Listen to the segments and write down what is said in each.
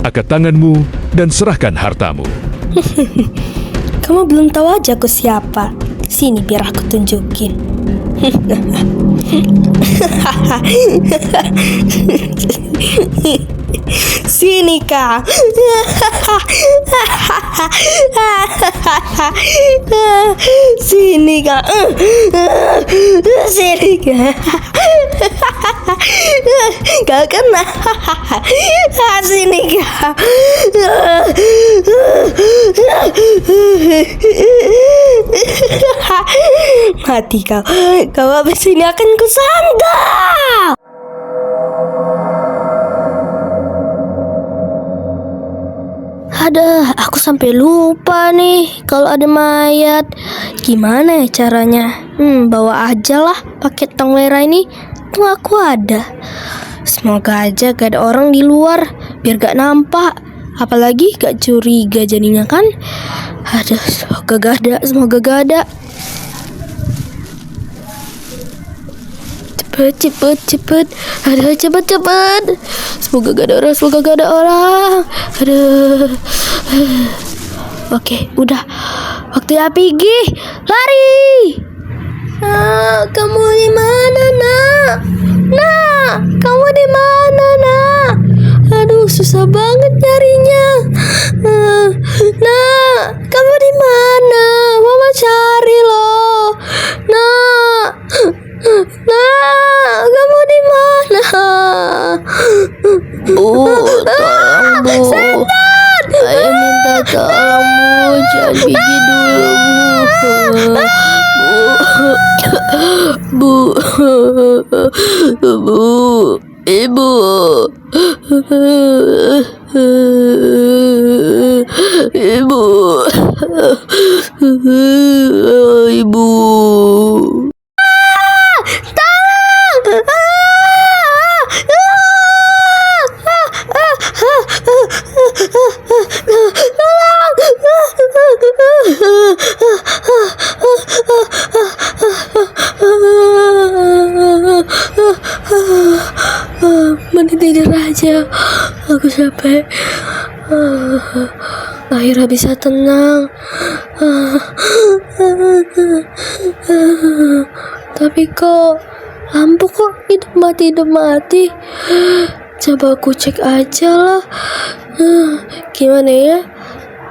Angkat tanganmu dan serahkan hartamu. Kamu belum tahu aja aku siapa. Sini biar aku tunjukin. Sini kak. Sini kak. Sini kak. Gak kena. Sini kak. Mati kau. Kau habis ini akan kusandal. Ada, aku sampai lupa nih kalau ada mayat. Gimana ya caranya? Bawa aja lah pakai tong merah ini. Tuh aku ada. Semoga aja gak ada orang di luar, biar gak nampak. Apalagi gak curiga jadinya kan. Aduh, semoga gak ada. Cepet. Aduh, cepet. Semoga gak ada orang. Aduh. Oke, udah. Waktunya pergi. Lari. Kamu di mana, Nak? Nak, kamu di mana, Nak? Aduh, susah banget nyarinya. Nak, kamu di mana? Mama cari loh. Nak, kamu di mana? Bu, tolong Bu. Saya minta tolong Bu, jangan pergi dulu Bu. Bu, Ibu. Ibu. Mending tidur aja. Aku capek. Akhirnya bisa tenang. Tapi kok lampu kok hidup mati. Coba aku cek aja lah. Gimana ya?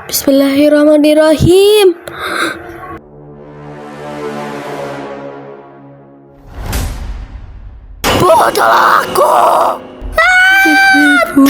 Bismillahirrahmanirrahim. Tolong aku. Ibu,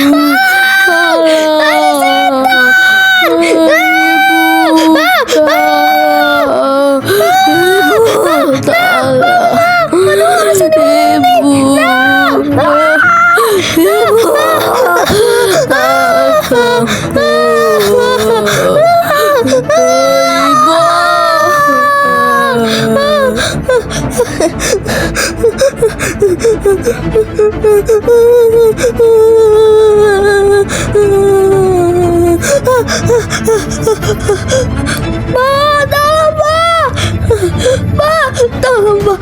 tolong Pak.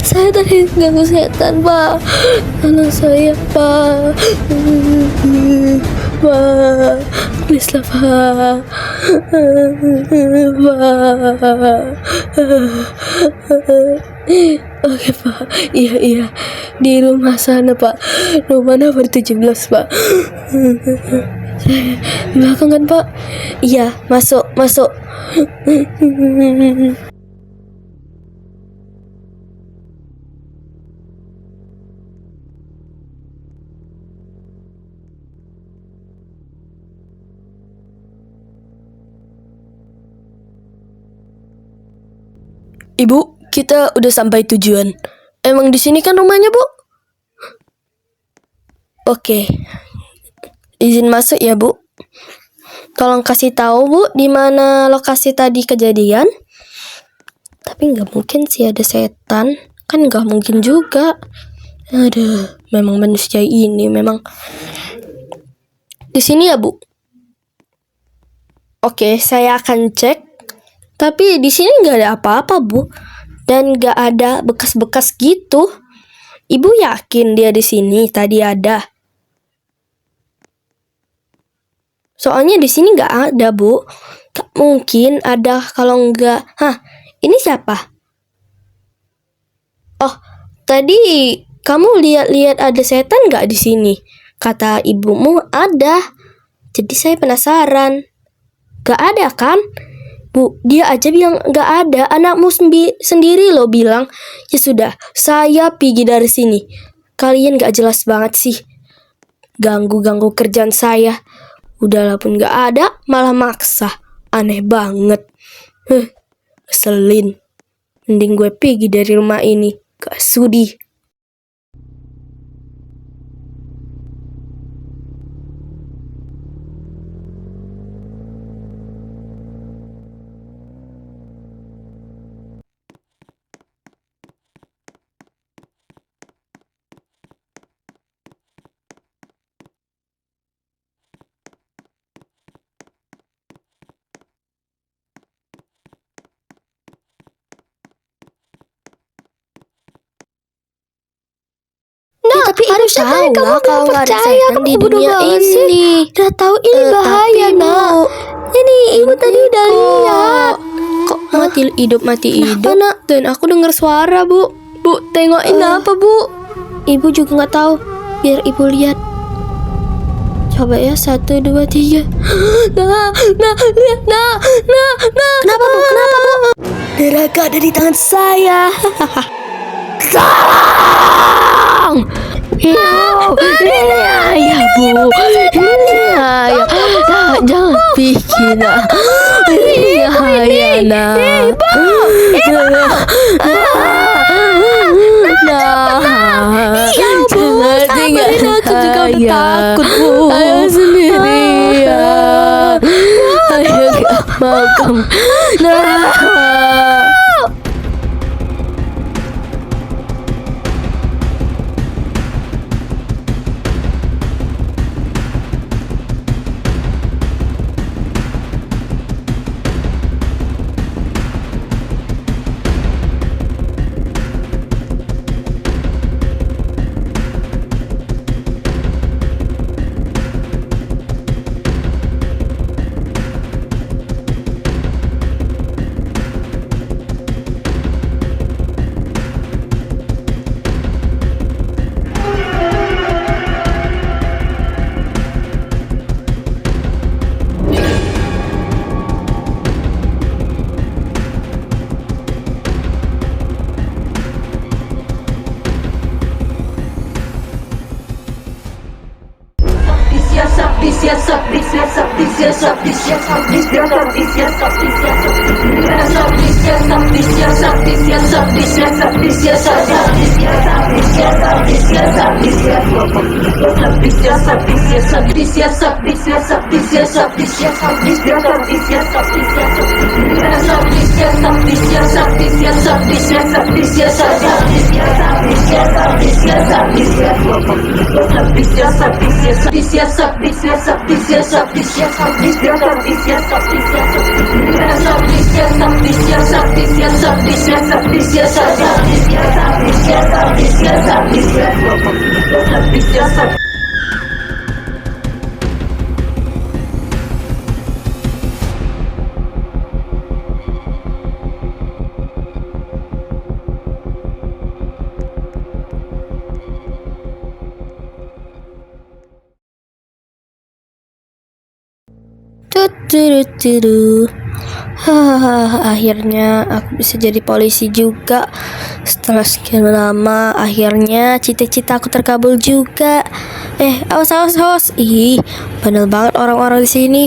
Saya tadi ganggu setan Pak. Tolong saya Pak. Pak, please lah Pak. Oke Pak. Iya di rumah sana Pak. Rumah nomor 17 Pak. Saya di belakang kan Pak? Iya, masuk. Ibu, kita udah sampai tujuan. Emang di sini kan rumahnya, Bu? Oke. Izin masuk ya, Bu. Tolong kasih tahu, Bu, di mana lokasi tadi kejadian. Tapi nggak mungkin sih ada setan. Kan nggak mungkin juga. Aduh, memang manusia ini memang. Di sini ya, Bu? Oke, saya akan cek. Tapi di sini nggak ada apa-apa, Bu. Dan nggak ada bekas-bekas gitu. Ibu yakin dia di sini tadi ada? Soalnya di sini nggak ada, Bu. Gak mungkin ada kalau nggak. Hah, ini siapa? Oh, tadi kamu lihat-lihat ada setan nggak di sini? Kata ibumu ada. Jadi saya penasaran. Gak ada kan? Bu, dia aja bilang nggak ada. Anakmu sendiri loh bilang. Ya sudah, saya pergi dari sini. Kalian gak jelas banget sih. Ganggu-ganggu kerjaan saya. Udahlah pun gak ada, malah maksa. Aneh banget. Keselin. Mending gue pergi dari rumah ini. Gak sudi. Nah, tapi ibu tahu lah kalau nggak ada setan di dunia ini. Udah tahu ini bahaya, Nak. Ini ibu tadi udah lihat. Kok mati hidup? Nak? Dan aku dengar suara, Bu. Bu, tengokin apa, Bu? Ibu juga nggak tahu. Biar ibu lihat. Coba ya, 1, 2, 3. Nah. Kenapa, Bu? Neraka ada di tangan saya. Tolong! Ya, Bu. Ya, jangan bikin. Ya, nak. Jangan tinggalin aku juga udah takut, Bu. Ayo sendirian. Ayo ke makam. Akhirnya aku bisa jadi polisi juga. Setelah sekian lama, akhirnya cita-cita aku terkabul juga. Awas. Ih, bandel banget orang-orang di sini.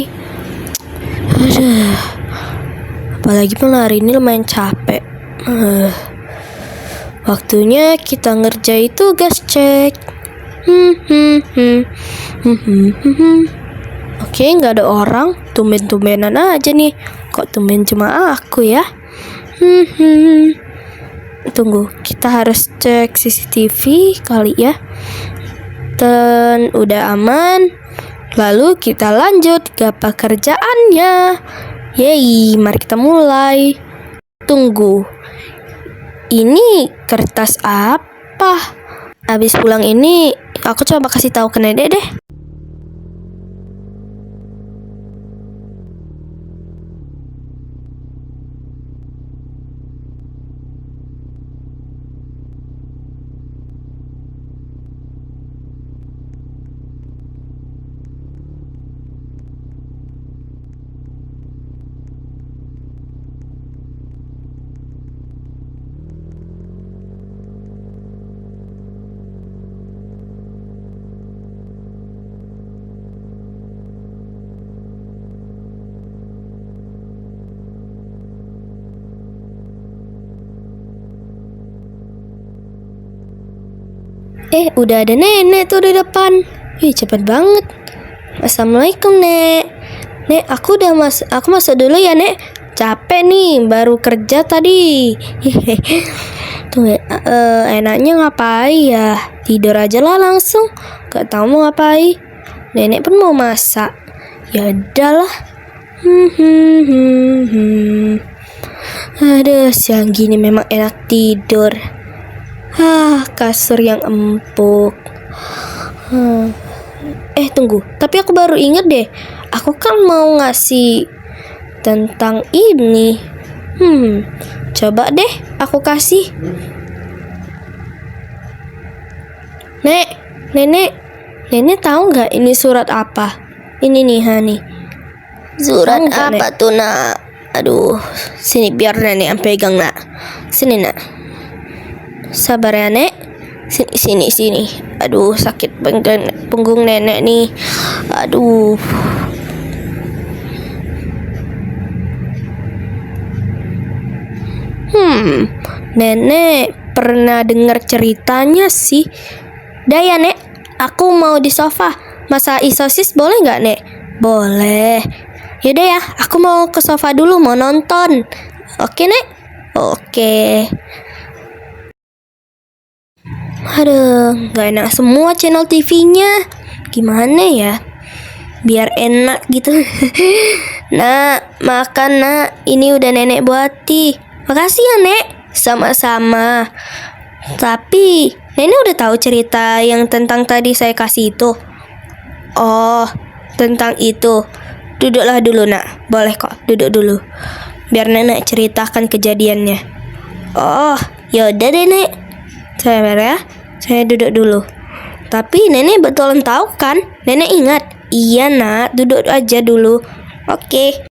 Aduh. Apalagi hari ini lumayan capek. Waktunya kita ngerjain tugas cek. Oke, nggak ada orang. Tumben-tumbenan aja nih. Kok tumben cuma aku ya? Tunggu, kita harus cek CCTV kali ya. Dan udah aman. Lalu kita lanjut ke pekerjaannya. Yeay, mari kita mulai. Tunggu, ini kertas apa? Habis pulang ini, aku coba kasih tahu ke Nedek deh. Udah ada nenek tuh di depan. Cepet banget. Assalamualaikum, Nek. Nek, aku masuk dulu ya, Nek. Capek nih, baru kerja tadi. Tuh, enaknya ngapain ya? Tidur aja lah langsung. Gak tahu mau ngapain. Nenek pun mau masak. Ya udahlah. Aduh, siang gini memang enak tidur. Kasur yang empuk. Tunggu. Tapi aku baru inget deh. Aku kan mau ngasih tentang ini. Coba deh aku kasih. Nenek tahu nggak ini surat apa? Ini nih, Hani. Surat apa tuh, Nak? Aduh, sini biar nenek yang pegang, Nak. Sini, Nak. Sabar ya, Nek. Sini. Aduh, sakit punggung nenek nih. Aduh. Nenek pernah dengar ceritanya sih. Dah ya, Nek. Aku mau di sofa. Masakin sosis boleh nggak, Nek? Boleh. Yaudah ya, aku mau ke sofa dulu mau nonton. Oke, Nek? Oke. Aduh, gak enak semua channel TV-nya. Gimana ya? Biar enak gitu. Nak, makan, Nak. Ini udah nenek buati. Makasih ya, Nek. Sama-sama. Tapi nenek udah tahu cerita yang tentang tadi saya kasih itu. Oh, tentang itu. Duduklah dulu, Nak. Boleh kok, duduk dulu. Biar nenek ceritakan kejadiannya. Oh, yaudah deh, Nek. Sabar ya, saya duduk dulu. Tapi nenek betulan tahu kan? Nenek ingat? Iya, Nak, duduk aja dulu. Oke.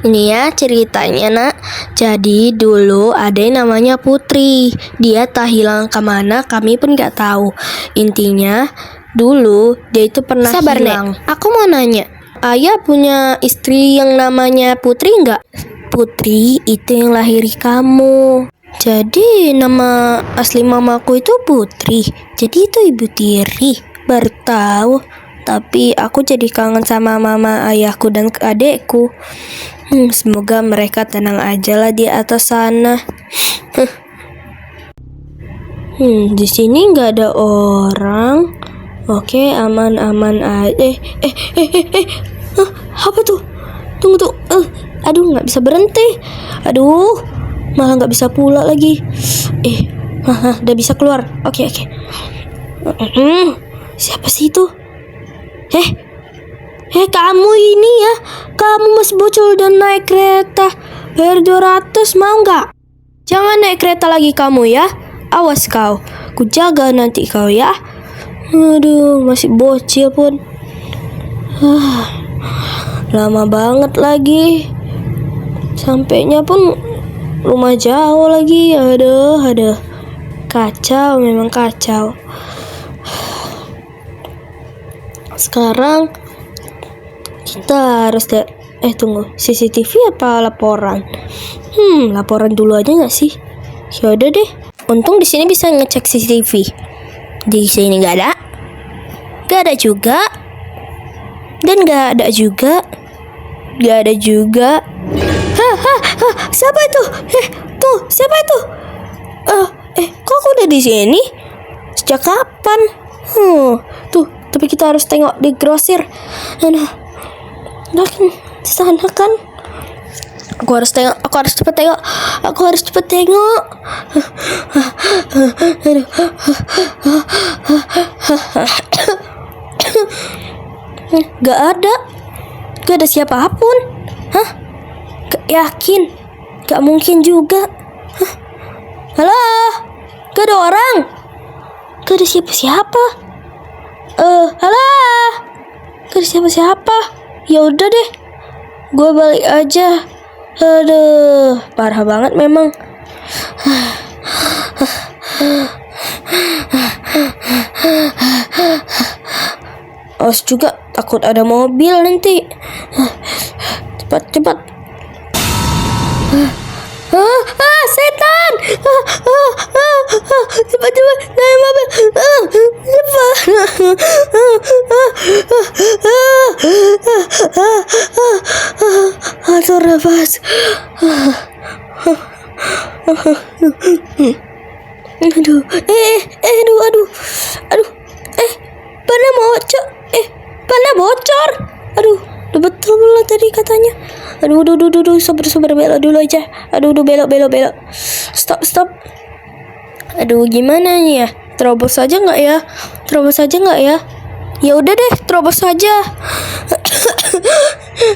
Ini ya ceritanya, Nak. Jadi dulu ada yang namanya Putri. Dia tak hilang kemana, kami pun gak tahu. Intinya dulu dia itu pernah hilang. Nek, aku mau nanya, Ayah punya istri yang namanya Putri nggak? Putri itu yang lahiri kamu. Jadi nama asli mamaku itu Putri. Jadi itu Ibu Tiri. Baru tahu. Tapi aku jadi kangen sama mama, ayahku dan adekku. Semoga mereka tenang aja lah di atas sana. Di sini nggak ada orang. Oke, aman-aman aja. Apa tuh? Tunggu tuh. Aduh, nggak bisa berhenti. Aduh, malah nggak bisa pula lagi. Udah bisa keluar. Oke. Siapa sih itu? Kamu ini ya? Kamu masih bocil dan naik kereta. Bayar 200 mau nggak? Jangan naik kereta lagi kamu ya. Awas kau. Ku jaga nanti kau ya. Aduh, masih bocil pun. Lama banget lagi. Sampainya pun rumah jauh lagi. Aduh. Kacau, memang kacau. Sekarang kita harus tunggu, CCTV apa laporan? Laporan dulu aja nggak sih? Yaudah deh. Untung di sini bisa ngecek CCTV. Di sini nggak ada juga, dan nggak ada juga. Siapa itu? Tuh, siapa itu? Kok aku udah di sini? Sejak kapan? Tuh, tapi kita harus tengok di grosir. Aduh, di sana kan? Aku harus cepet tengok. Aduh. Gak ada siapapun. Gak yakin. Gak mungkin juga. Halo? Gak ada orang. Gak ada siapa-siapa. Halo? Gak ada siapa-siapa. Ya udah deh, gue balik aja. Aduh, parah banget memang. Awas juga, takut ada mobil nanti. Cepat. Setan. Cepat naik mobil. Atur nafas. Aduh, aduh, panah bocor, panah bocor. Aduh, udah betul pula tadi katanya. Aduh, sabar, belok dulu aja. Aduh, belok. Stop. Aduh, gimana nih ya? Terobos aja nggak ya? Ya udah deh, terobos saja.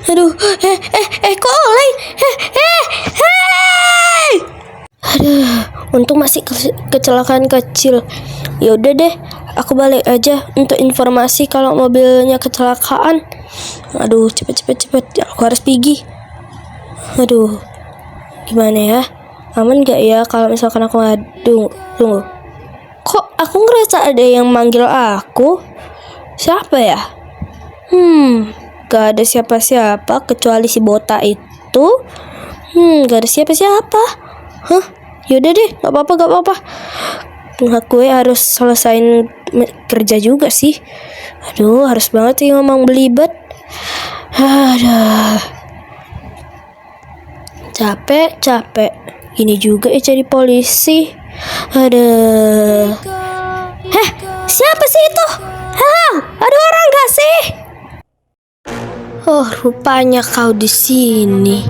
Aduh, kok oleng? Hey! Aduh, untung masih kecelakaan kecil. Ya udah deh, aku balik aja untuk informasi kalau mobilnya kecelakaan. Aduh, cepet. Aku harus pergi. Aduh, gimana ya? Aman gak ya kalau misalkan aku ngadu? Tunggu. Kok aku ngerasa ada yang manggil aku? Siapa ya? Gak ada siapa-siapa kecuali si botak itu. Gak ada siapa-siapa. Hah? Yaudah deh, gak apa-apa. Gue harus selesain kerja juga sih. Aduh, harus banget sih ngomong belibet. Aduh, capek. Ini juga ya jadi polisi. Aduh. Siapa sih itu? Ada orang gak sih? Oh, rupanya kau di sini.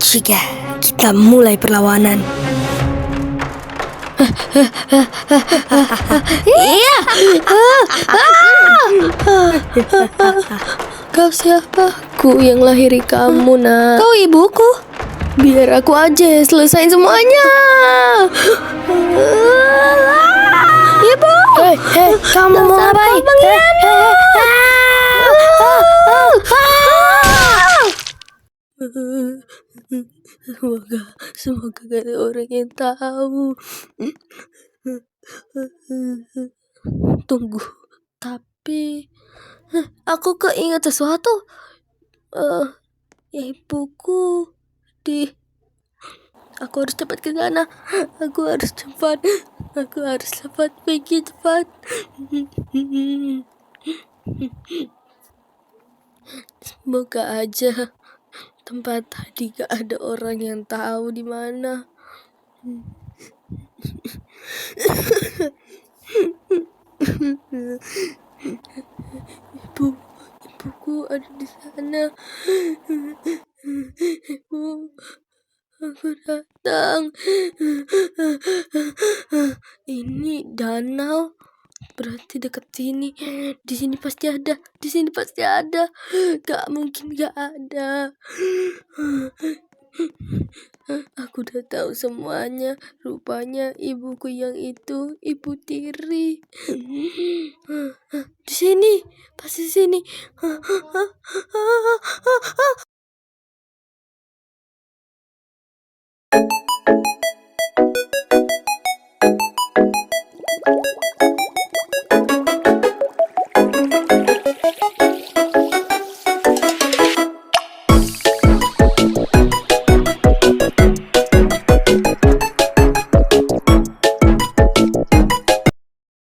Jika kita mulai perlawanan. Iya. Kau siapa? Ku yang lahiri kamu, nak. Kau ibuku. Biar aku aja selesain semuanya. Ibu. Hei, kamu mau ngapain? Semoga gak ada orang yang tahu. Tunggu, tapi aku keinget sesuatu. Ibuku di. Aku harus cepat ke sana. Aku harus cepat pergi cepat. Semoga aja tempat tadi gak ada orang yang tahu di mana. Ibuku ada di sana. Ibu, aku datang. Ini danau. Berarti dekat sini. Di sini pasti ada. Gak mungkin gak ada. Aku udah tahu semuanya. Rupanya ibuku yang itu Ibu Tiri. Di sini, pasti di sini.